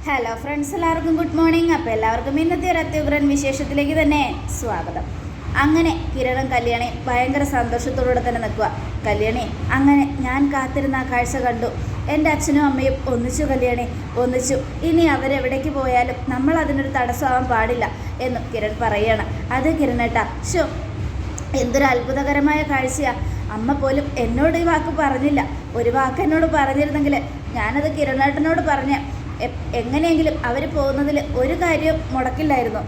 Hello friends, എല്ലാവർക്കും good morning. അപ്പോൾ എല്ലാവർക്കും ഇന്നത്തെ ഒരു അത്യുഗ്രൻ വിശേഷത്തിലേക്ക് തന്നെ സ്വാഗതം. അങ്ങനെ കിരണും കല്യാണി ഭയങ്കര സന്തോഷത്തോടെ തന്നെ നിൽക്കുക. കല്യാണി, അങ്ങനെ ഞാൻ കാത്തിരുന്ന ആ കാഴ്ച കണ്ടു. എൻ്റെ അച്ഛനും അമ്മയും ഒന്നിച്ചു കല്യാണി, ഒന്നിച്ചു. ഇനി അവരെവിടേക്ക് പോയാലും നമ്മൾ അതിനൊരു തടസ്സമാവാൻ പാടില്ല എന്നും കിരൺ പറയുകയാണ്. അത് കിരണേട്ടാ, ഷോ എന്തൊരു അത്ഭുതകരമായ കാഴ്ചയാണ്. അമ്മ പോലും എന്നോട് ഈ വാക്ക് പറഞ്ഞില്ല. ഒരു വാക്ക് എന്നോട് പറഞ്ഞിരുന്നെങ്കിൽ ഞാനത് കിരണേട്ടനോട് പറഞ്ഞ എങ്ങനെയെങ്കിലും അവർ പോകുന്നതിൽ ഒരു കാര്യവും മുടക്കില്ലായിരുന്നു.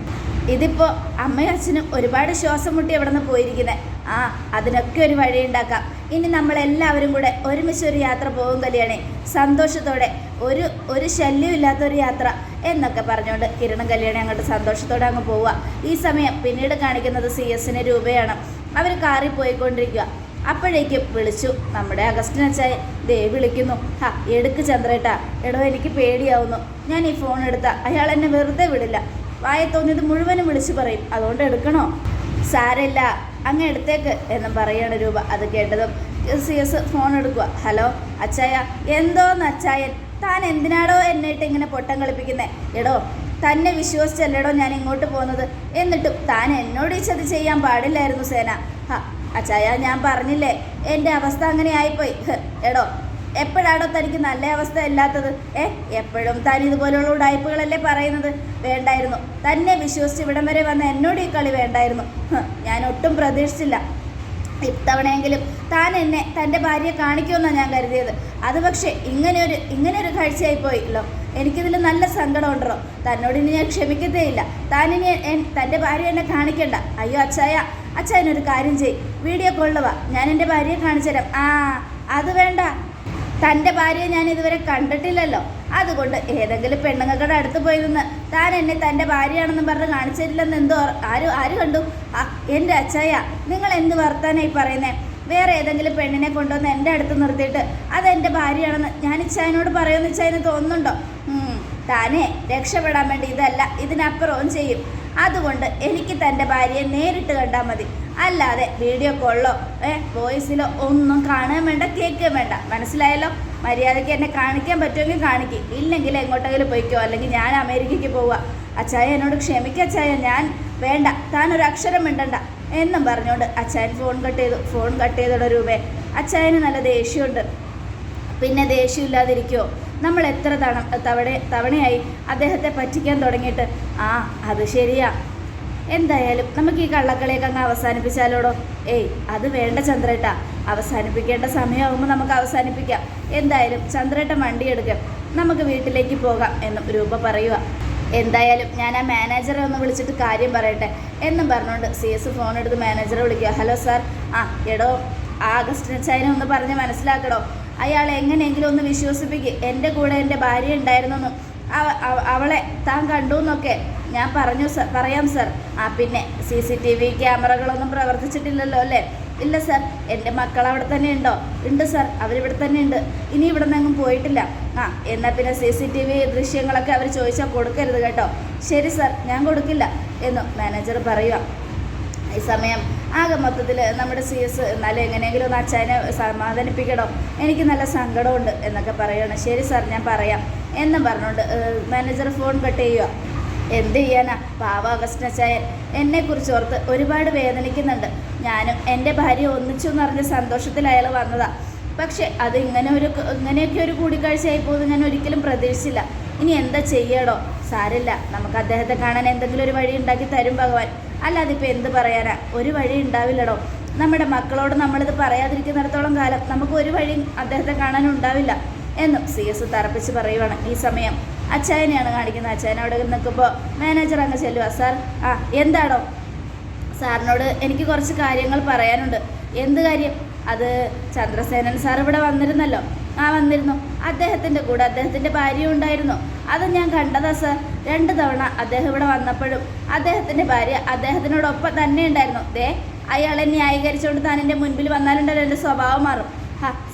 ഇതിപ്പോൾ അമ്മയും അച്ഛനും ഒരുപാട് ശ്വാസം മുട്ടി എവിടെ നിന്ന് പോയിരിക്കുന്നത്. അതിനൊക്കെ ഒരു വഴിയുണ്ടാക്കാം. ഇനി നമ്മളെല്ലാവരും കൂടെ ഒരുമിച്ച് ഒരു യാത്ര പോകും കല്യാണി, സന്തോഷത്തോടെ, ഒരു ശല്യം ഇല്ലാത്തൊരു യാത്ര എന്നൊക്കെ പറഞ്ഞുകൊണ്ട് കിരണും കല്യാണി അങ്ങോട്ട് സന്തോഷത്തോടെ അങ്ങ് പോവുക. ഈ സമയം പിന്നീട് കാണിക്കുന്നത് CS-നെ രൂപയാണ്. അവർ കാറിൽ പോയിക്കൊണ്ടിരിക്കുക. അപ്പോഴേക്കും വിളിച്ചു നമ്മുടെ അഗസ്റ്റിൻ അച്ചായ. ദേ വിളിക്കുന്നു. എടുക്ക് ചന്ദ്രേട്ടാ. എടോ, എനിക്ക് പേടിയാവുന്നു. ഞാൻ ഈ ഫോൺ എടുത്താൽ അയാൾ എന്നെ വെറുതെ വിടില്ല. വായ തോന്നിയത് മുഴുവനും വിളിച്ചു പറയും. അതുകൊണ്ട് എടുക്കണോ? സാരമില്ല, അങ്ങ് എടുത്തേക്ക് എന്നും പറയാണ് രൂപ. അത് കേട്ടതും CS ഫോൺ എടുക്കുക. ഹലോ അച്ചായ. എന്തോന്ന് അച്ചായൻ, താൻ എന്തിനാടോ എന്നിട്ട് ഇങ്ങനെ പൊട്ടം കളിപ്പിക്കുന്നത്? എടോ, തന്നെ വിശ്വസിച്ചല്ലേടോ ഞാൻ ഇങ്ങോട്ട് പോകുന്നത്. എന്നിട്ടും താൻ എന്നോട് ഈ ചതി ചെയ്യാൻ പാടില്ലായിരുന്നു സേന. അച്ചായ, ഞാൻ പറഞ്ഞില്ലേ എൻ്റെ അവസ്ഥ അങ്ങനെ ആയിപ്പോയി. എടോ, എപ്പോഴാണോ തനിക്ക് നല്ല അവസ്ഥ ഇല്ലാത്തത്? എപ്പോഴും താൻ ഇതുപോലെയുള്ള ഉടായ്പകളല്ലേ പറയുന്നത്? വേണ്ടായിരുന്നു, തന്നെ വിശ്വസിച്ച് ഇവിടം വരെ വന്ന എന്നോട് ഈ കളി വേണ്ടായിരുന്നു. ഞാൻ ഒട്ടും പ്രതീക്ഷിച്ചില്ല. ഇത്തവണയെങ്കിലും താൻ എന്നെ തൻ്റെ ഭാര്യയെ കാണിക്കുമെന്നാണ് ഞാൻ കരുതിയത്. അത് പക്ഷേ ഇങ്ങനെയൊരു കാഴ്ചയായിപ്പോയല്ലോ. എനിക്കിതിൽ നല്ല സങ്കടമുണ്ടോ? തന്നോട് ഇനി ഞാൻ ക്ഷമിക്കത്തേ ഇല്ല. താനിനി തൻ്റെ ഭാര്യ എന്നെ കാണിക്കണ്ട. അയ്യോ അച്ചായ, അച്ചായനൊരു കാര്യം ചെയ്, വീഡിയോ കോളിൽ വാ, ഞാൻ എൻ്റെ ഭാര്യയെ കാണിച്ചു തരാം. അത് വേണ്ട, തൻ്റെ ഭാര്യയെ ഞാൻ ഇതുവരെ കണ്ടിട്ടില്ലല്ലോ. അതുകൊണ്ട് ഏതെങ്കിലും പെണ്ണുങ്ങളുടെ അടുത്ത് പോയി നിന്ന് താൻ എന്നെ തൻ്റെ ഭാര്യയാണെന്നും പറഞ്ഞ് കാണിച്ചു തരില്ലെന്ന് എന്തോ ആര് കണ്ടു? എൻ്റെ അച്ചായ, നിങ്ങൾ എന്ത് വർത്താനായി പറയുന്നേ? വേറെ ഏതെങ്കിലും പെണ്ണിനെ കൊണ്ടുവന്ന് എൻ്റെ അടുത്ത് നിർത്തിയിട്ട് അതെൻ്റെ ഭാര്യയാണെന്ന് ഞാൻ ഇച്ചായനോട് പറയുമെന്ന് ഇച്ചായന് തോന്നുന്നുണ്ടോ? താനേ രക്ഷപ്പെടാൻ വേണ്ടി ഇതല്ല ഇതിനപ്പുറവും ചെയ്യും. അതുകൊണ്ട് എനിക്ക് തൻ്റെ ഭാര്യയെ നേരിട്ട് കണ്ടാൽ മതി. അല്ലാതെ വീഡിയോ കോളിലോ വോയിസിലോ ഒന്നും കാണാൻ വേണ്ട, കേൾക്കുകയും വേണ്ട. മനസ്സിലായല്ലോ? മര്യാദയ്ക്ക് എന്നെ കാണിക്കാൻ പറ്റുമെങ്കിൽ കാണിക്കും, ഇല്ലെങ്കിൽ എങ്ങോട്ടെങ്കിലും പോയിക്കോ, അല്ലെങ്കിൽ ഞാൻ അമേരിക്കയ്ക്ക് പോവുക. അച്ചായ എന്നോട് ക്ഷമിക്കുക അച്ചായ, ഞാൻ വേണ്ട, താനൊരു അക്ഷരം മിണ്ടണ്ട എന്നും പറഞ്ഞുകൊണ്ട് അച്ചായൻ ഫോൺ കട്ട് ചെയ്തു. ഫോൺ കട്ട് ചെയ്തോടെ രൂപേ, അച്ചായന് നല്ല ദേഷ്യമുണ്ട്. പിന്നെ ദേഷ്യമില്ലാതിരിക്കുമോ? നമ്മൾ എത്ര തവണയായി അദ്ദേഹത്തെ പറ്റിക്കാൻ തുടങ്ങിയിട്ട്. അത് ശരിയാ. എന്തായാലും നമുക്ക് ഈ കള്ളക്കളിയൊക്കെ അങ്ങ് അവസാനിപ്പിച്ചാലോടോ? അത് വേണ്ട ചന്ദ്രേട്ട, അവസാനിപ്പിക്കേണ്ട സമയമാകുമ്പോൾ നമുക്ക് അവസാനിപ്പിക്കാം. എന്തായാലും ചന്ദ്രേട്ടൻ വണ്ടി എടുക്കാം, നമുക്ക് വീട്ടിലേക്ക് പോകാം എന്നും രൂപ പറയുക. എന്തായാലും ഞാൻ ആ മാനേജറെ ഒന്ന് വിളിച്ചിട്ട് കാര്യം പറയട്ടെ എന്നും പറഞ്ഞുകൊണ്ട് CS ഫോൺ എടുത്ത് മാനേജറെ വിളിക്കുക. Hello sir. എടോ, അഗസ്റ്റിൻ അച്ചായനെ ഒന്ന് പറഞ്ഞ് മനസ്സിലാക്കടോ. അയാൾ എങ്ങനെയെങ്കിലും ഒന്ന് വിശ്വസിപ്പിക്കുക. എൻ്റെ കൂടെ എൻ്റെ ഭാര്യ ഉണ്ടായിരുന്നെന്നും അവളെ താൻ കണ്ടു എന്നൊക്കെ ഞാൻ പറയാം സാർ. പിന്നെ CCTV ക്യാമറകളൊന്നും പ്രവർത്തിച്ചിട്ടില്ലല്ലോ അല്ലേ? ഇല്ല സാർ. എൻ്റെ മക്കൾ അവിടെ തന്നെ ഉണ്ടോ? ഉണ്ട് സാർ, അവരിവിടെ തന്നെ ഉണ്ട്. ഇനി ഇവിടെ നിന്നെങ്ങും പോയിട്ടില്ല. എന്നാൽ പിന്നെ CCTV ദൃശ്യങ്ങളൊക്കെ അവർ ചോദിച്ചാൽ കൊടുക്കരുത് കേട്ടോ. ശരി സാർ, ഞാൻ കൊടുക്കില്ല എന്നും മാനേജർ പറയുക. ഈ സമയം ആകെ മൊത്തത്തിൽ നമ്മുടെ CS എന്നാലും എങ്ങനെയെങ്കിലും ഒന്ന് അച്ചായനെ സമാധാനിപ്പിക്കണോ, എനിക്ക് നല്ല സങ്കടമുണ്ട് എന്നൊക്കെ പറയുകയാണ്. ശരി സാർ, ഞാൻ പറയാം എന്നും പറഞ്ഞുകൊണ്ട് മാനേജർ ഫോൺ കട്ട് ചെയ്യുക. എന്ത് ചെയ്യാനാ, പാവ അഗസ്റ്റിൻ അച്ചായൻ എന്നെക്കുറിച്ച് ഓർത്ത് ഒരുപാട് വേദനിക്കുന്നുണ്ട്. ഞാനും എൻ്റെ ഭാര്യ ഒന്നിച്ചു എന്ന് പറഞ്ഞ സന്തോഷത്തിൽ അയാൾ വന്നതാണ്. പക്ഷേ അത് ഇങ്ങനെയൊക്കെ ഒരു കൂടിക്കാഴ്ചയായി പോകുന്നത് ഞാൻ ഒരിക്കലും പ്രതീക്ഷിച്ചില്ല. ഇനി എന്താ ചെയ്യടോ? സാരില്ല, നമുക്ക് അദ്ദേഹത്തെ കാണാൻ എന്തെങ്കിലും ഒരു വഴി ഉണ്ടാക്കി തരും ഭഗവാൻ. അല്ലാതെ ഇപ്പോൾ എന്ത് പറയാനാ? ഒരു വഴി ഉണ്ടാവില്ലടോ. നമ്മുടെ മക്കളോട് നമ്മളിത് പറയാതിരിക്കുന്നിടത്തോളം കാലം നമുക്ക് ഒരു വഴിയും അദ്ദേഹത്തെ കാണാനും ഉണ്ടാവില്ല എന്നും CS തറപ്പിച്ച് പറയുവാണ്. ഈ സമയം അച്ചായനെയാണ് കാണിക്കുന്നത്. അച്ചായൻ അവിടെ നിൽക്കുമ്പോൾ മാനേജർ അങ്ങ് ചെല്ലുക. സാർ. എന്താടോ? സാറിനോട് എനിക്ക് കുറച്ച് കാര്യങ്ങൾ പറയാനുണ്ട്. എന്ത് കാര്യം? അത് ചന്ദ്രസേനൻ സാർ ഇവിടെ വന്നിരുന്നല്ലോ. വന്നിരുന്നു. അദ്ദേഹത്തിൻ്റെ കൂടെ അദ്ദേഹത്തിൻ്റെ ഭാര്യ ഉണ്ടായിരുന്നു. അത് ഞാൻ കണ്ടതാ സാർ. 2 തവണ അദ്ദേഹം ഇവിടെ വന്നപ്പോഴും അദ്ദേഹത്തിൻ്റെ ഭാര്യ അദ്ദേഹത്തിനോടൊപ്പം തന്നെ ഉണ്ടായിരുന്നു. അയാളെ ന്യായീകരിച്ചുകൊണ്ട് താൻ എൻ്റെ മുൻപിൽ വന്നാലുണ്ടല്ലോ എൻ്റെ സ്വഭാവം മാറും.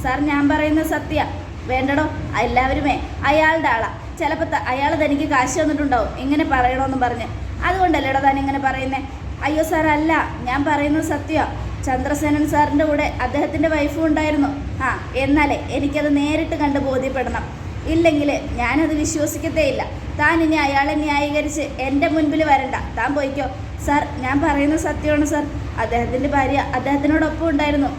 സാർ, ഞാൻ പറയുന്നത് സത്യ. വേണ്ടടോ, എല്ലാവരുമേ അയാളുടെ ആളാ. ചിലപ്പോൾ അയാൾ തനിക്ക് കാശ് തന്നിട്ടുണ്ടാവും ഇങ്ങനെ പറയണമെന്ന് പറഞ്ഞ്. അതുകൊണ്ടല്ലേടോ താൻ ഇങ്ങനെ പറയുന്നേ? അയ്യോ സാർ, അല്ല, ഞാൻ പറയുന്നത് സത്യമാണ്. ചന്ദ്രസേനൻ സാറിൻ്റെ കൂടെ അദ്ദേഹത്തിൻ്റെ വൈഫും ഉണ്ടായിരുന്നു. എന്നാലേ എനിക്കത് നേരിട്ട് കണ്ട് ബോധ്യപ്പെടണം. ഇല്ലെങ്കിൽ ഞാനത് വിശ്വസിക്കത്തേ ഇല്ല. താൻ ഇനി അയാളെ ന്യായീകരിച്ച് എൻ്റെ മുൻപിൽ വരണ്ട. താൻ പോയിക്കോ. സാർ, ഞാൻ പറയുന്നത് സത്യമാണ് സാർ. അദ്ദേഹത്തിൻ്റെ ഭാര്യ അദ്ദേഹത്തിനോടൊപ്പം ഉണ്ടായിരുന്നു.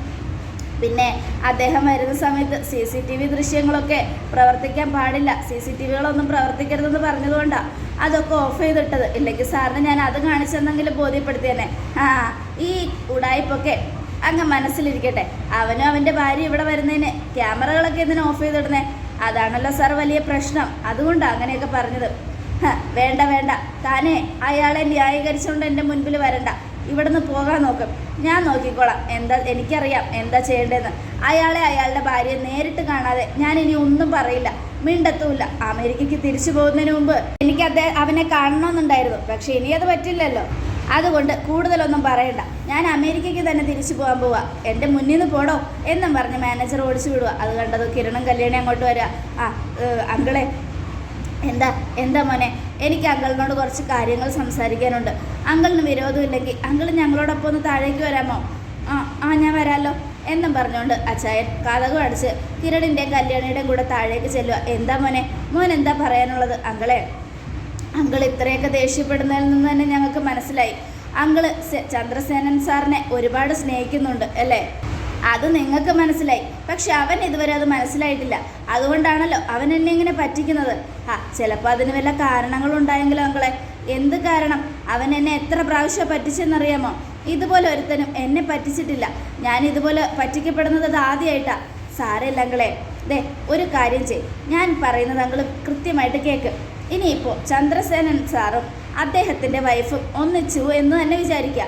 പിന്നെ അദ്ദേഹം വരുന്ന സമയത്ത് CCTV ദൃശ്യങ്ങളൊക്കെ പ്രവർത്തിക്കാൻ പാടില്ല, CCTVകളൊന്നും പ്രവർത്തിക്കരുതെന്ന് പറഞ്ഞതുകൊണ്ടാണ് അതൊക്കെ ഓഫ് ചെയ്തിട്ടത്. ഇല്ലെങ്കിൽ സാറിന് ഞാൻ അത് കാണിച്ചെന്നെങ്കിലും ബോധ്യപ്പെടുത്തിയെന്നെ. ഈ ഉടായ്പൊക്കെ അങ്ങ് മനസ്സിലിരിക്കട്ടെ. അവനും അവൻ്റെ ഭാര്യ ഇവിടെ വരുന്നതിന് ക്യാമറകളൊക്കെ എന്തിനാ ഓഫ് ചെയ്തിടുന്നേ? അതാണല്ലോ സാർ വലിയ പ്രശ്നം. അതുകൊണ്ടാണ് അങ്ങനെയൊക്കെ പറഞ്ഞത്. വേണ്ട വേണ്ട, താനേ അയാളെ ന്യായീകരിച്ചുകൊണ്ട് എൻ്റെ മുൻപിൽ വരണ്ട. ഇവിടുന്ന് പോകാൻ നോക്കും, ഞാൻ നോക്കിക്കോളാം. എനിക്കറിയാം എന്താ ചെയ്യേണ്ടതെന്ന്. അയാളെ അയാളുടെ ഭാര്യയെ നേരിട്ട് കാണാതെ ഞാൻ ഇനി ഒന്നും പറയില്ല, മിണ്ടത്തുമില്ല. അമേരിക്കയ്ക്ക് തിരിച്ചു പോകുന്നതിന് മുമ്പ് എനിക്ക് അവനെ കാണണമെന്നുണ്ടായിരുന്നു. പക്ഷെ ഇനി അത് പറ്റില്ലല്ലോ. അതുകൊണ്ട് കൂടുതലൊന്നും പറയണ്ട. ഞാൻ അമേരിക്കയ്ക്ക് തന്നെ തിരിച്ചു പോകാൻ പോവാ. എൻ്റെ മുന്നിൽ നിന്ന് പോടോ എന്നും പറഞ്ഞ് മാനേജർ ഓടിച്ചു വിടുക. അത് കണ്ടത് കിരണും കല്യാണി അങ്ങോട്ട് വരിക. അങ്കിളെ, എന്താ മോനെ, എനിക്ക് അങ്കിളിനോട് കുറച്ച് കാര്യങ്ങൾ സംസാരിക്കാനുണ്ട്. അങ്കിളിന് വിരോധമില്ലെങ്കിൽ അങ്കിൾ ഞങ്ങളോടൊപ്പം ഒന്ന് താഴേക്ക് വരാമോ? ഞാൻ വരാമല്ലോ എന്നും പറഞ്ഞുകൊണ്ട് അച്ചായൻ കതകും അടിച്ച് കിരണിൻ്റെയും കല്യാണിയുടെയും കൂടെ താഴേക്ക് ചെല്ലുക. എന്താ മോൻ എന്താ പറയാനുള്ളത്? അങ്കിൾ ഇത്രയൊക്കെ ദേഷ്യപ്പെടുന്നതിൽ നിന്ന് തന്നെ ഞങ്ങൾക്ക് മനസ്സിലായി. അങ്കിള് ചന്ദ്രസേനൻ സാറിനെ ഒരുപാട് സ്നേഹിക്കുന്നുണ്ട് അല്ലേ? അത് നിങ്ങൾക്ക് മനസ്സിലായി. പക്ഷെ അവൻ ഇതുവരെ അത് മനസ്സിലായിട്ടില്ല. അതുകൊണ്ടാണല്ലോ അവൻ എന്നെ ഇങ്ങനെ പറ്റിക്കുന്നത്. ചിലപ്പോൾ അതിന് വല്ല കാരണങ്ങളുണ്ടായെങ്കിലോ അങ്കിളെ. എന്ത് കാരണം? അവൻ എന്നെ എത്ര പ്രാവശ്യം പറ്റിച്ചെന്നറിയാമോ? ഇതുപോലെ ഒരുത്തനും എന്നെ പറ്റിച്ചിട്ടില്ല. ഞാൻ ഇതുപോലെ പറ്റിക്കപ്പെടുന്നത് അത് ആദ്യമായിട്ടാണ്. സാരമില്ല അങ്കിളെ. ഒരു കാര്യം ഞാൻ പറയുന്നത് അങ്കിൾ കൃത്യമായിട്ട് കേൾക്ക്. ഇനിയിപ്പോൾ ചന്ദ്രസേനൻ സാറും അദ്ദേഹത്തിൻ്റെ വൈഫും ഒന്നിച്ചു എന്ന് തന്നെ വിചാരിക്കുക.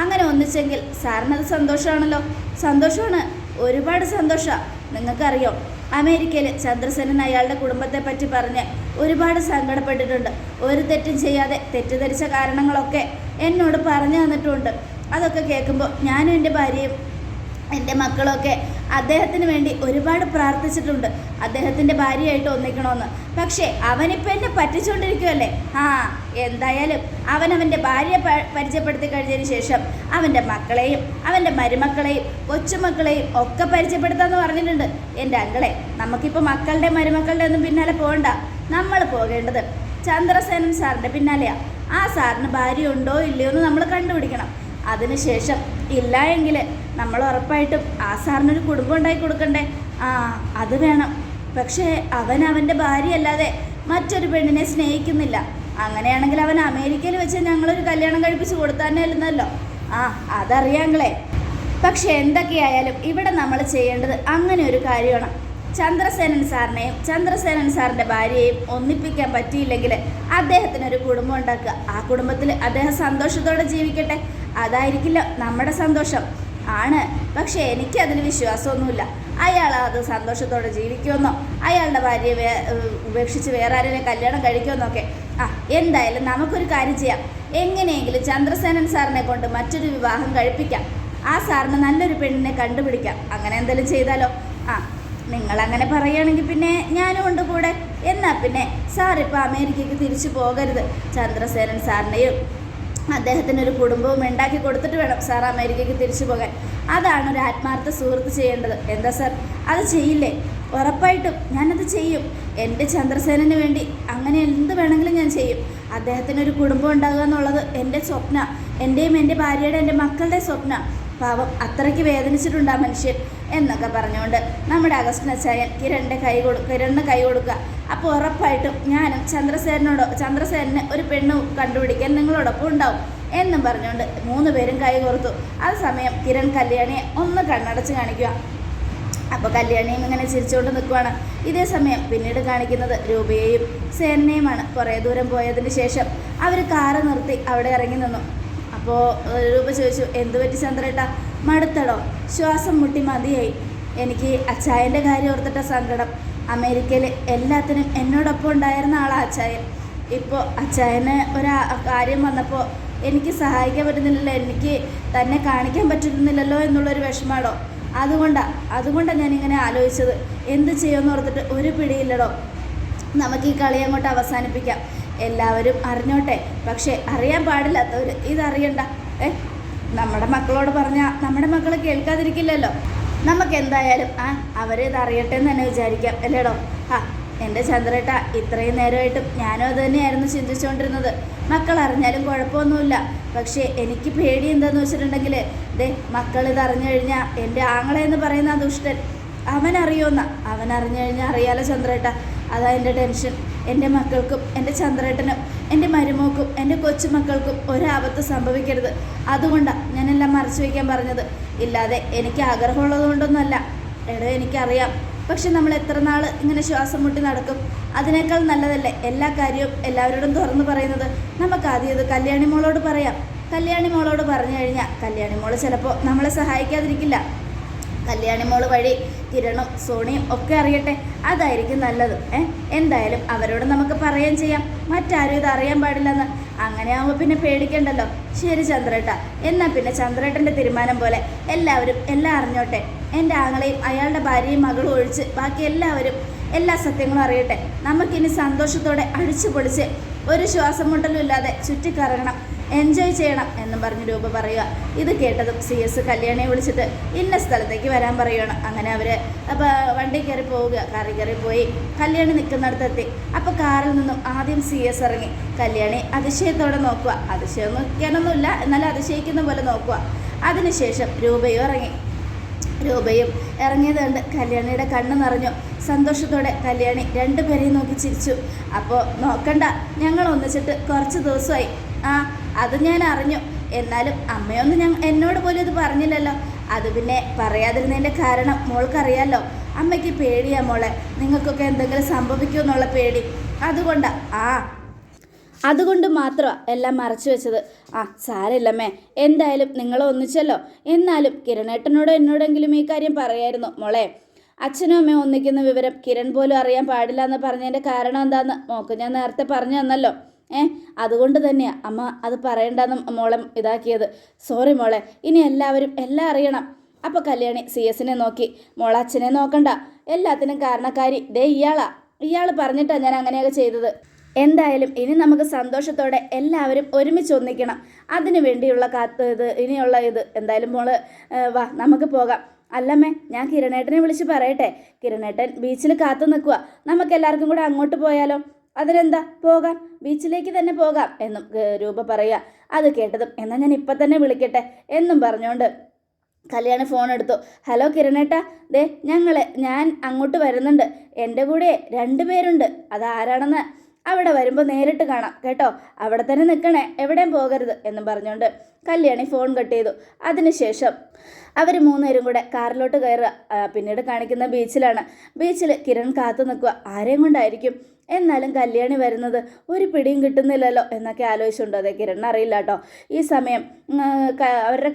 അങ്ങനെ ഒന്നിച്ചെങ്കിൽ സാറിനത് സന്തോഷമാണല്ലോ. സന്തോഷമാണ്, ഒരുപാട് സന്തോഷമാണ്. നിങ്ങൾക്കറിയോ, അമേരിക്കയിൽ ചന്ദ്രസേനൻ അയാളുടെ കുടുംബത്തെ പറ്റി പറഞ്ഞ് ഒരുപാട് സങ്കടപ്പെട്ടിട്ടുണ്ട്. ഒരു തെറ്റും ചെയ്യാതെ തെറ്റിദ്ധരിച്ച കാരണങ്ങളൊക്കെ എന്നോട് പറഞ്ഞു തന്നിട്ടുമുണ്ട്. അതൊക്കെ കേൾക്കുമ്പോൾ ഞാനും എൻ്റെ ഭാര്യയും എൻ്റെ മക്കളൊക്കെ അദ്ദേഹത്തിന് വേണ്ടി ഒരുപാട് പ്രാർത്ഥിച്ചിട്ടുണ്ട്, അദ്ദേഹത്തിൻ്റെ ഭാര്യയായിട്ട് ഒന്നിക്കണമെന്ന്. പക്ഷേ അവനിപ്പോൾ എന്നെ പറ്റിച്ചുകൊണ്ടിരിക്കുമല്ലേ. എന്തായാലും അവൻ്റെ ഭാര്യയെ പരിചയപ്പെടുത്തി കഴിഞ്ഞതിന് ശേഷം അവൻ്റെ മക്കളെയും അവൻ്റെ മരുമക്കളെയും കൊച്ചുമക്കളെയും ഒക്കെ പരിചയപ്പെടുത്താമെന്ന് പറഞ്ഞിട്ടുണ്ട്. എൻ്റെ അങ്കിളെ, നമുക്കിപ്പോൾ മക്കളുടെ മരുമക്കളുടെ ഒന്നും പിന്നാലെ പോകണ്ട. നമ്മൾ പോകേണ്ടത് ചന്ദ്രസേനൻ സാറിൻ്റെ പിന്നാലെയാണ്. ആ സാറിന് ഭാര്യ ഉണ്ടോ ഇല്ലയോ എന്ന് നമ്മൾ കണ്ടുപിടിക്കണം. അതിനുശേഷം ഇല്ല എങ്കിൽ നമ്മൾ ഉറപ്പായിട്ടും ആ സാറിനൊരു കുടുംബം ഉണ്ടാക്കി കൊടുക്കണ്ടേ? അത് വേണം. പക്ഷേ അവൻ്റെ ഭാര്യ അല്ലാതെ മറ്റൊരു പെണ്ണിനെ സ്നേഹിക്കുന്നില്ല. അങ്ങനെയാണെങ്കിൽ അവൻ അമേരിക്കയിൽ വെച്ച് ഞങ്ങളൊരു കല്യാണം കഴിപ്പിച്ച് കൊടുത്താനല്ലോ. അതറിയാങ്ങളെ. പക്ഷെ എന്തൊക്കെയായാലും ഇവിടെ നമ്മൾ ചെയ്യേണ്ടത് അങ്ങനെ ഒരു കാര്യമാണ്. ചന്ദ്രസേനൻ സാറിനെയും ചന്ദ്രസേനൻ സാറിൻ്റെ ഭാര്യയെയും ഒന്നിപ്പിക്കാൻ പറ്റിയില്ലെങ്കിൽ അദ്ദേഹത്തിനൊരു കുടുംബം ഉണ്ടാക്കുക. ആ കുടുംബത്തിൽ അദ്ദേഹം സന്തോഷത്തോടെ ജീവിക്കട്ടെ. അതായിരിക്കില്ല നമ്മുടെ സന്തോഷം. പക്ഷേ എനിക്കതിന് വിശ്വാസമൊന്നുമില്ല. അയാൾ അത് സന്തോഷത്തോടെ ജീവിക്കുമെന്നോ അയാളുടെ ഭാര്യയെ ഉപേക്ഷിച്ച് വേറെ ആരെയും കല്യാണം കഴിക്കുമെന്നൊക്കെ. എന്തായാലും നമുക്കൊരു കാര്യം ചെയ്യാം. എങ്ങനെയെങ്കിലും ചന്ദ്രസേനൻ സാറിനെ കൊണ്ട് മറ്റൊരു വിവാഹം കഴിപ്പിക്കാം. ആ സാറിന് നല്ലൊരു പെണ്ണിനെ കണ്ടുപിടിക്കാം. അങ്ങനെ എന്തെങ്കിലും ചെയ്താലോ? നിങ്ങളങ്ങനെ പറയുകയാണെങ്കിൽ പിന്നെ ഞാനും ഉണ്ട് കൂടെ. എന്നാൽ പിന്നെ സാറിപ്പോൾ അമേരിക്കയ്ക്ക് തിരിച്ചു പോകരുത്. ചന്ദ്രസേനൻ സാറിനെയും അദ്ദേഹത്തിനൊരു കുടുംബവും ഉണ്ടാക്കി കൊടുത്തിട്ട് വേണം സാർ അമേരിക്കയ്ക്ക് തിരിച്ചു പോകാൻ. അതാണ് ഒരു ആത്മാർത്ഥ സുഹൃത്ത് ചെയ്യേണ്ടത്. എന്താ സാർ, അത് ചെയ്യില്ലേ? ഉറപ്പായിട്ടും ഞാനത് ചെയ്യും. എൻ്റെ ചന്ദ്രസേനന് വേണ്ടി അങ്ങനെ എന്ത് വേണമെങ്കിലും ഞാൻ ചെയ്യും. അദ്ദേഹത്തിനൊരു കുടുംബം ഉണ്ടാകുക എന്നുള്ളത് എൻ്റെ സ്വപ്ന, എൻ്റെയും എൻ്റെ ഭാര്യയുടെ എൻ്റെ മക്കളുടെ സ്വപ്ന. പാവം, അത്രയ്ക്ക് വേദനിച്ചിട്ടുണ്ട് ആ മനുഷ്യൻ എന്നൊക്കെ പറഞ്ഞുകൊണ്ട് നമ്മുടെ അഗസ്റ്റിൻ അച്ചായൻ കിരണിന് കൈ കൊടുക്കുക. അപ്പോൾ ഉറപ്പായിട്ടും ഞാനും ചന്ദ്രസേനന് ഒരു പെണ്ണ് കണ്ടുപിടിക്കാൻ നിങ്ങളോടൊപ്പം ഉണ്ടാവും എന്നും പറഞ്ഞുകൊണ്ട് 3 പേരും കൈ കോർത്തു. ആ സമയം കിരൺ കല്യാണിയെ ഒന്ന് കണ്ണടച്ച് കാണിക്കുക. അപ്പോൾ കല്യാണിയും ഇങ്ങനെ ചിരിച്ചുകൊണ്ട് നിൽക്കുവാണ്. ഇതേ സമയം പിന്നീട് കാണിക്കുന്നത് രൂപയെയും സേനനെയുമാണ്. കുറേ ദൂരം പോയതിന് ശേഷം അവർ കാറ് നിർത്തി അവിടെ ഇറങ്ങി നിന്നു. അപ്പോൾ രൂപ ചോദിച്ചു, എന്ത് പറ്റി ചന്ദ്രേട്ടാ, മടുത്തടോ? ശ്വാസം മുട്ടി മതിയായി. എനിക്ക് അച്ചായൻ്റെ കാര്യം ഓർത്തിട്ട സങ്കടം. അമേരിക്കയിൽ എല്ലാത്തിനും എന്നോടൊപ്പം ഉണ്ടായിരുന്ന ആളാണ് അച്ചായൻ. ഇപ്പോൾ അച്ചായന് ഒരു കാര്യം വന്നപ്പോൾ എനിക്ക് സഹായിക്കാൻ പറ്റുന്നില്ലല്ലോ, എനിക്ക് തന്നെ കാണിക്കാൻ പറ്റുന്നില്ലല്ലോ എന്നുള്ളൊരു വിഷമാടോ. അതുകൊണ്ടാണ് ഞാനിങ്ങനെ ആലോചിച്ചത്. എന്ത് ചെയ്യുമെന്ന് ഓർത്തിട്ട് ഒരു പിടിയില്ലടോ. നമുക്ക് ഈ കളി അങ്ങോട്ട് അവസാനിപ്പിക്കാം. എല്ലാവരും അറിഞ്ഞോട്ടെ. പക്ഷേ അറിയാൻ പാടില്ലാത്തവർ ഇതറിയണ്ട. നമ്മുടെ മക്കളോട് പറഞ്ഞാൽ നമ്മുടെ മക്കൾ കേൾക്കാതിരിക്കില്ലല്ലോ. നമുക്ക് എന്തായാലും അവരിത് അറിയട്ടെ എന്ന് തന്നെ വിചാരിക്കാം, അല്ലേടോ? എൻ്റെ ചന്ദ്രേട്ട, ഇത്രയും നേരമായിട്ടും ഞാനും അത് തന്നെയായിരുന്നു ചിന്തിച്ചുകൊണ്ടിരുന്നത്. മക്കൾ അറിഞ്ഞാലും കുഴപ്പമൊന്നുമില്ല. പക്ഷേ എനിക്ക് പേടി എന്താണെന്ന് വെച്ചിട്ടുണ്ടെങ്കിൽ, മക്കൾ ഇതറിഞ്ഞു കഴിഞ്ഞാൽ എൻ്റെ ആങ്ങളെ എന്ന് പറയുന്ന ആ ദുഷ്ടൻ അവനറിയോന്ന, അവനറിഞ്ഞു കഴിഞ്ഞാൽ അറിയാലോ ചന്ദ്രേട്ട. അതാ എൻ്റെ ടെൻഷൻ. എൻ്റെ മക്കൾക്കും എൻ്റെ ചന്ദ്രേട്ടനും എൻ്റെ മരുമോക്കും എൻ്റെ കൊച്ചുമക്കൾക്കും ഒരാപത്ത് സംഭവിക്കരുത്. അതുകൊണ്ടാണ് ഞാനെല്ലാം മറച്ചു വയ്ക്കാൻ പറഞ്ഞത്. ഇല്ലാതെ എനിക്ക് ആഗ്രഹമുള്ളത് കൊണ്ടൊന്നുമല്ല. എനിക്കറിയാം. പക്ഷെ നമ്മൾ എത്ര നാൾ ഇങ്ങനെ ശ്വാസം മുട്ടി നടക്കും? അതിനേക്കാൾ നല്ലതല്ലേ എല്ലാ കാര്യവും എല്ലാവരോടും തുറന്നു പറയുന്നത്. നമുക്ക് ആദ്യം ഇത് കല്യാണി മോളോട് പറയാം. കല്യാണി മോളോട് പറഞ്ഞു കഴിഞ്ഞാൽ കല്യാണി മോള് ചിലപ്പോൾ നമ്മളെ സഹായിക്കാതിരിക്കില്ല. കല്യാണി മോള് വഴി കിരണും സോണിയും ഒക്കെ അറിയട്ടെ, അതായിരിക്കും നല്ലത്. എന്തായാലും അവരോട് നമുക്ക് പറയുകയും ചെയ്യാം, മറ്റാരും ഇത് അറിയാൻ പാടില്ലെന്ന്. അങ്ങനെയാകുമ്പോൾ പിന്നെ പേടിക്കണ്ടല്ലോ. ശരി ചന്ദ്രേട്ട, എന്നാൽ പിന്നെ ചന്ദ്രേട്ടൻ്റെ തീരുമാനം പോലെ എല്ലാവരും എല്ലാം അറിഞ്ഞോട്ടെ. എൻ്റെ ആങ്ങളെയും അയാളുടെ ഭാര്യയും മകളും ഒഴിച്ച് ബാക്കി എല്ലാവരും എല്ലാ സത്യങ്ങളും അറിയട്ടെ. നമുക്കിനി സന്തോഷത്തോടെ അടിച്ചു പൊളിച്ച് ഒരു ശ്വാസം മുട്ടലും ഇല്ലാതെ ചുറ്റിക്കറങ്ങണം, എൻജോയ് ചെയ്യണം എന്നും പറഞ്ഞ് രൂപ പറയുക. ഇത് കേട്ടതും CS കല്യാണിയെ വിളിച്ചിട്ട് ഇന്ന സ്ഥലത്തേക്ക് വരാൻ പറയുകയാണ്. അങ്ങനെ അവർ അപ്പോൾ വണ്ടി കയറി പോവുക. കാറിൽ കയറി പോയി കല്യാണി നിൽക്കുന്നിടത്തെത്തി. അപ്പോൾ കാറിൽ നിന്നും ആദ്യം CS ഇറങ്ങി. കല്യാണി അതിശയത്തോടെ നോക്കുക. അതിശയം നോക്കാനൊന്നുമില്ല, എന്നാൽ അതിശയിക്കുന്ന പോലെ നോക്കുക. അതിനുശേഷം രൂപയും ഇറങ്ങി. രൂപയും ഇറങ്ങിയത് കണ്ട് കല്യാണിയുടെ കണ്ണ് നിറഞ്ഞു. സന്തോഷത്തോടെ കല്യാണി രണ്ടുപേരെയും നോക്കി ചിരിച്ചു. അപ്പോൾ നോക്കണ്ട, ഞങ്ങൾ ഒന്നിച്ചിട്ട് കുറച്ച് ദിവസമായി. അത് ഞാൻ അറിഞ്ഞു. എന്നാലും അമ്മയൊന്നും എന്നോട് പോലും ഇത് പറഞ്ഞില്ലല്ലോ. അത് പിന്നെ പറയാതിരുന്നതിൻ്റെ കാരണം മോൾക്കറിയാമല്ലോ. അമ്മയ്ക്ക് പേടിയാ മോളെ, നിങ്ങൾക്കൊക്കെ എന്തെങ്കിലും സംഭവിക്കുമെന്നുള്ള പേടി. അതുകൊണ്ട് മാത്രമാണ് എല്ലാം മറച്ചു വെച്ചത്. സാരമില്ലമ്മേ, എന്തായാലും നിങ്ങൾ ഒന്നിച്ചല്ലോ. എന്നാലും കിരണേട്ടനോട് എന്നോടെങ്കിലും ഈ കാര്യം പറയായിരുന്നു മോളെ. അച്ഛനും അമ്മയും ഒന്നിക്കുന്ന വിവരം കിരൺ പോലും അറിയാൻ പാടില്ല എന്ന് പറഞ്ഞതിൻ്റെ കാരണം എന്താണെന്ന് മോക്ക് ഞാൻ നേരത്തെ പറഞ്ഞു തന്നല്ലോ. അതുകൊണ്ട് തന്നെയാണ് അമ്മ അത് പറയണ്ടെന്ന് മോളെ ഇതാക്കിയത്. സോറി മോളെ, ഇനി എല്ലാവരും എല്ലാം അറിയണം. അപ്പോൾ കല്യാണി CS നോക്കി. മോളെ അച്ഛനെ നോക്കണ്ട, എല്ലാത്തിനും കാരണക്കാരി ഇയാൾ പറഞ്ഞിട്ടാണ് ഞാൻ അങ്ങനെയൊക്കെ ചെയ്തത്. എന്തായാലും ഇനി നമുക്ക് സന്തോഷത്തോടെ എല്ലാവരും ഒരുമിച്ച് ഒന്നിക്കണം. അതിനു വേണ്ടിയുള്ള ഇനിയുള്ള ഇത് എന്തായാലും മോള് വാ, നമുക്ക് പോകാം. അല്ലമ്മേ, ഞാൻ കിരണേട്ടനെ വിളിച്ച് പറയട്ടെ. കിരണേട്ടൻ ബീച്ചിൽ കാത്തു നിൽക്കുക. നമുക്ക് എല്ലാവർക്കും കൂടെ അങ്ങോട്ട് പോയാലോ? അതിനെന്താ, പോകാം, ബീച്ചിലേക്ക് തന്നെ പോകാം എന്നും രൂപ പറയുക. അത് കേട്ടതും എന്നാൽ ഞാൻ ഇപ്പം തന്നെ വിളിക്കട്ടെ എന്നും പറഞ്ഞുകൊണ്ട് കല്യാണി ഫോൺ എടുത്തു. ഹലോ കിരണേട്ടാ, ഞാൻ അങ്ങോട്ട് വരുന്നുണ്ട്. എൻ്റെ കൂടെ 2 പേരുണ്ട്. അതാരാണെന്ന് അവിടെ വരുമ്പോൾ നേരിട്ട് കാണാം കേട്ടോ. അവിടെ തന്നെ നിൽക്കണേ, എവിടെയും പോകരുത് എന്നും പറഞ്ഞുകൊണ്ട് കല്യാണി ഫോൺ കട്ട് ചെയ്തു. അതിനുശേഷം അവർ 3 പേരും കൂടെ കാറിലോട്ട് കയറുക. പിന്നീട് കാണിക്കുന്ന ബീച്ചിലാണ്. ബീച്ചിൽ കിരൺ കാത്തു നിൽക്കുക. ആരെയും കൊണ്ടായിരിക്കും? എന്നാലും കല്യാണി വരുന്നത് ഒരു പിടിയും കിട്ടുന്നില്ലല്ലോ എന്നൊക്കെ ആലോചിച്ചുകൊണ്ട്. അതെ, കിരൺ അറിയില്ല കേട്ടോ. ഈ സമയം അവരുടെ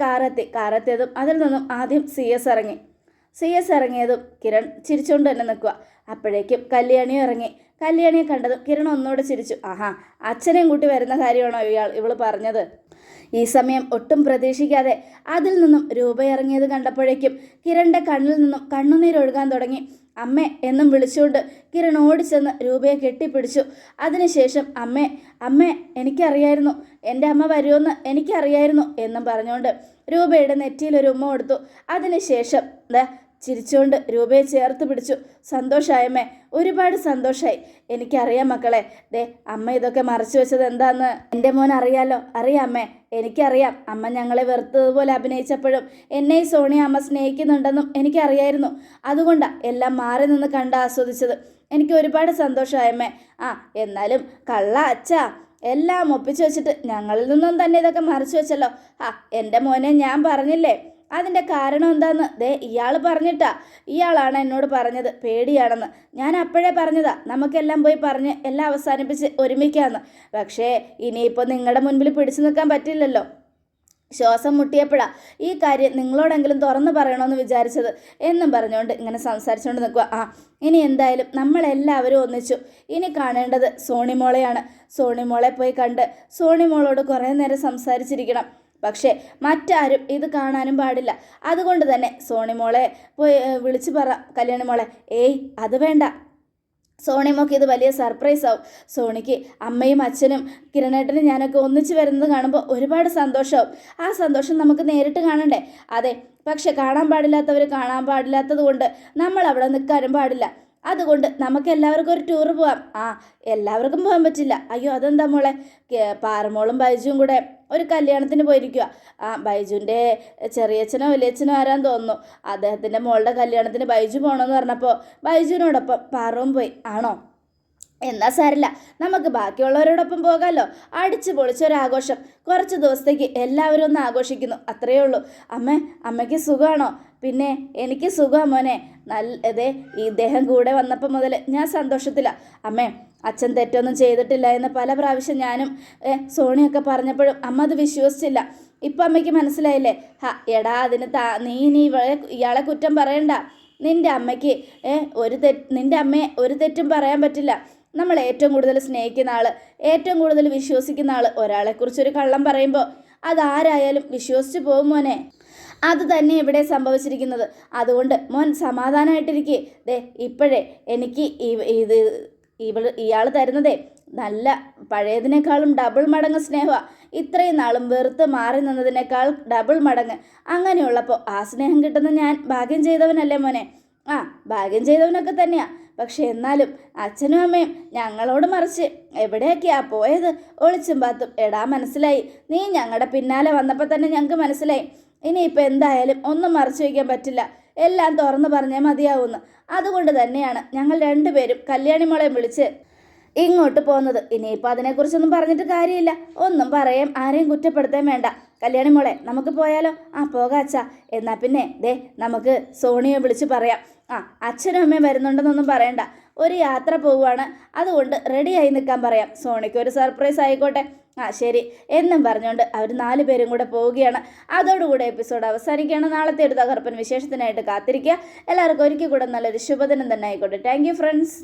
കാറെത്തിയതും അതിൽ നിന്നും ആദ്യം CS ഇറങ്ങിയതും കിരൺ ചിരിച്ചുകൊണ്ട് തന്നെ നിൽക്കുക. അപ്പോഴേക്കും കല്യാണിയും ഇറങ്ങി. കല്യാണിയെ കണ്ടതും കിരൺ ഒന്നുകൂടെ ചിരിച്ചു. അച്ഛനെയും കൂട്ടി വരുന്ന കാര്യമാണോ ഇവള് പറഞ്ഞത്? ഈ സമയം ഒട്ടും പ്രതീക്ഷിക്കാതെ അതിൽ നിന്നും രൂപ ഇറങ്ങിയത് കണ്ടപ്പോഴേക്കും കിരണിൻ്റെ കണ്ണിൽ നിന്നും കണ്ണുനീരൊഴുകാൻ തുടങ്ങി. അമ്മേ എന്നും വിളിച്ചുകൊണ്ട് കിരൺ ഓടിച്ചെന്ന് രൂപയെ കെട്ടിപ്പിടിച്ചു. അതിനുശേഷം അമ്മേ എനിക്കറിയായിരുന്നു, എൻ്റെ അമ്മ വരുമെന്ന് എനിക്കറിയായിരുന്നു എന്നും പറഞ്ഞുകൊണ്ട് രൂപയുടെ നെറ്റിയിലൊരു ഉമ്മ കൊടുത്തു. അതിനുശേഷം ചിരിച്ചുകൊണ്ട് രൂപയെ ചേർത്ത് പിടിച്ചു. സന്തോഷമായമ്മേ, ഒരുപാട് സന്തോഷമായി. എനിക്കറിയാം മക്കളെ, അമ്മ ഇതൊക്കെ മറച്ചു വെച്ചത് എന്താന്ന് എൻ്റെ മോൻ അറിയാമേ. എനിക്കറിയാം, അമ്മ ഞങ്ങളെ വെറുത്തതുപോലെ അഭിനയിച്ചപ്പോഴും എന്നെ ഈ സോണിയ അമ്മ സ്നേഹിക്കുന്നുണ്ടെന്നും എനിക്കറിയായിരുന്നു. അതുകൊണ്ടാണ് എല്ലാം മാറി നിന്ന് കണ്ട് ആസ്വദിച്ചത്. എനിക്ക് ഒരുപാട് സന്തോഷമായമ്മേ. എന്നാലും കള്ള അച്ഛാ, എല്ലാം ഒപ്പിച്ചു വെച്ചിട്ട് ഞങ്ങളിൽ നിന്നും തന്നെ ഇതൊക്കെ മറച്ചു വെച്ചല്ലോ. എൻ്റെ മോനെ ഞാൻ പറഞ്ഞില്ലേ അതിൻ്റെ കാരണം എന്താന്ന് ഇയാൾ പറഞ്ഞിട്ടാ. ഇയാളാണ് എന്നോട് പറഞ്ഞത് പേടിയാണെന്ന്. ഞാൻ അപ്പോഴേ പറഞ്ഞതാ നമുക്കെല്ലാം പോയി പറഞ്ഞ് എല്ലാം അവസാനിപ്പിച്ച് ഒരുമിക്കാമെന്ന്. പക്ഷേ ഇനിയിപ്പോൾ നിങ്ങളുടെ മുൻപിൽ പിടിച്ചു നിൽക്കാൻ പറ്റില്ലല്ലോ. ശ്വാസം മുട്ടിയപ്പോഴാണ് ഈ കാര്യം നിങ്ങളോടെങ്കിലും തുറന്നു പറയണമെന്ന് വിചാരിച്ചത് എന്നും പറഞ്ഞുകൊണ്ട് ഇങ്ങനെ സംസാരിച്ചുകൊണ്ട് നിൽക്കുക. ഇനി എന്തായാലും നമ്മളെല്ലാവരും ഒന്നിച്ചു. ഇനി കാണേണ്ടത് സോണിമോളെയാണ്. സോണിമോളെ പോയി കണ്ട് സോണിമോളോട് കുറേ നേരം സംസാരിച്ചിരിക്കണം. പക്ഷേ മറ്റാരും ഇത് കാണാനും പാടില്ല. അതുകൊണ്ട് തന്നെ സോണിമോളെ പോയി വിളിച്ചു പറ, കല്യാണി മോളെ. അത് വേണ്ട, സോണിമോക്ക് ഇത് വലിയ സർപ്രൈസ് ആവും. സോണിക്ക് അമ്മയും അച്ഛനും കിരണേട്ടനും ഞാനൊക്കെ ഒന്നിച്ച് വരുന്നത് കാണുമ്പോൾ ഒരുപാട് സന്തോഷമാവും. ആ സന്തോഷം നമുക്ക് നേരിട്ട് കാണണ്ടേ? അതെ, പക്ഷെ കാണാൻ പാടില്ലാത്തവർ കാണാൻ പാടില്ലാത്തത് കൊണ്ട് നമ്മൾ അവിടെ നിൽക്കാനും പാടില്ല. അതുകൊണ്ട് നമുക്ക് എല്ലാവർക്കും ഒരു ടൂർ പോവാം. എല്ലാവർക്കും പോകാൻ പറ്റില്ല. അയ്യോ അതെന്താ മോളെ? പാറമോളും ബൈജുവും കൂടെ ഒരു കല്യാണത്തിന് പോയിരിക്കുക. ബൈജുവിൻ്റെ ചെറിയച്ഛനോ വലിയച്ഛനോ ആരാന്ന് തോന്നുന്നു. അദ്ദേഹത്തിൻ്റെ മോളുടെ കല്യാണത്തിന് ബൈജു പോകണമെന്ന് പറഞ്ഞപ്പോൾ ബൈജുവിനോടൊപ്പം പാറവും പോയി. ആണോ? എന്നാ സാരില്ല, നമുക്ക് ബാക്കിയുള്ളവരോടൊപ്പം പോകാമല്ലോ. അടിച്ചു പൊളിച്ചൊരാഘോഷം. കുറച്ച് ദിവസത്തേക്ക് എല്ലാവരും ഒന്ന് ആഘോഷിക്കുന്നു, അത്രയേ ഉള്ളൂ. അമ്മയ്ക്ക് സുഖമാണോ? പിന്നെ എനിക്ക് സുഖമാണ് മോനെ. നല്ലതേ, ഇദ്ദേഹം കൂടെ വന്നപ്പോൾ മുതൽ ഞാൻ സന്തോഷത്തില്ല. അമ്മേ, അച്ഛൻ തെറ്റൊന്നും ചെയ്തിട്ടില്ല എന്ന് പല പ്രാവശ്യം ഞാനും സോണിയൊക്കെ പറഞ്ഞപ്പോഴും അമ്മ അത് വിശ്വസിച്ചില്ല. ഇപ്പം അമ്മയ്ക്ക് മനസ്സിലായില്ലേ? എടാ അതിന് നീ ഇയാളെ കുറ്റം പറയണ്ട. നിൻ്റെ അമ്മയ്ക്ക് നിൻ്റെ അമ്മയെ ഒരു തെറ്റും പറയാൻ പറ്റില്ല. നമ്മൾ ഏറ്റവും കൂടുതൽ സ്നേഹിക്കുന്ന ആൾ, ഏറ്റവും കൂടുതൽ വിശ്വസിക്കുന്ന ആൾ ഒരാളെക്കുറിച്ചൊരു കള്ളം പറയുമ്പോൾ അതാരായാലും വിശ്വസിച്ച് പോകും മോനെ. അത് തന്നെ ഇവിടെ സംഭവിച്ചിരിക്കുന്നത്. അതുകൊണ്ട് മോൻ സമാധാനമായിട്ടിരിക്കേ. ഇപ്പോഴേ എനിക്ക് ഇയാൾ തരുന്നതേ നല്ല പഴയതിനേക്കാളും ഡബിൾ മടങ്ങ് സ്നേഹമാണ്. ഇത്രയും നാളും വെറുത്ത് മാറി നിന്നതിനേക്കാൾ ഡബിൾ മടങ്ങ്. അങ്ങനെയുള്ളപ്പോൾ ആ സ്നേഹം കിട്ടുന്ന ഞാൻ ഭാഗ്യം ചെയ്തവനല്ലേ മോനെ? ഭാഗ്യം ചെയ്തവനൊക്കെ തന്നെയാണ്. പക്ഷെ എന്നാലും അച്ഛനും അമ്മയും ഞങ്ങളോട് മറിച്ച് എവിടെയൊക്കെയാ പോയത്? ഒളിച്ചും പാത്തും. എടാ മനസ്സിലായി, നീ ഞങ്ങളുടെ പിന്നാലെ വന്നപ്പോൾ തന്നെ ഞങ്ങൾക്ക് മനസ്സിലായി. ഇനിയിപ്പോൾ എന്തായാലും ഒന്നും മറച്ചു വയ്ക്കാൻ പറ്റില്ല, എല്ലാം തുറന്നു പറഞ്ഞാൽ മതിയാവുന്നു. അതുകൊണ്ട് തന്നെയാണ് ഞങ്ങൾ രണ്ടുപേരും കല്യാണി മോളെ വിളിച്ച് ഇങ്ങോട്ട് പോകുന്നത്. ഇനിയിപ്പോൾ അതിനെക്കുറിച്ചൊന്നും പറഞ്ഞിട്ട് കാര്യമില്ല. ഒന്നും പറയാൻ ആരെയും കുറ്റപ്പെടുത്താൻ വേണ്ട. കല്യാണി മോളെ നമുക്ക് പോയാലോ? പോകാം അച്ഛാ. എന്നാൽ പിന്നെ നമുക്ക് സോണിയെ വിളിച്ച് പറയാം. അച്ഛനും അമ്മയും വരുന്നുണ്ടെന്നൊന്നും പറയണ്ട. ഒരു യാത്ര പോവുകയാണ്, അതുകൊണ്ട് റെഡിയായി നിൽക്കാൻ പറയാം. സോണിക്ക് ഒരു സർപ്രൈസ് ആയിക്കോട്ടെ. ശരി എന്നും പറഞ്ഞുകൊണ്ട് അവർ 4 പേരും കൂടെ പോവുകയാണ്. അതോടുകൂടെ എപ്പിസോഡ് അവസാനിക്കുകയാണ്. നാളത്തെ ഒരു തകർപ്പൻ വിശേഷത്തിനായിട്ട് കാത്തിരിക്കുക. എല്ലാവർക്കും ഒരിക്കൽ കൂടെ നല്ലൊരു ശുഭദിനം തന്നെ ആയിക്കോട്ടെ. Thank you friends.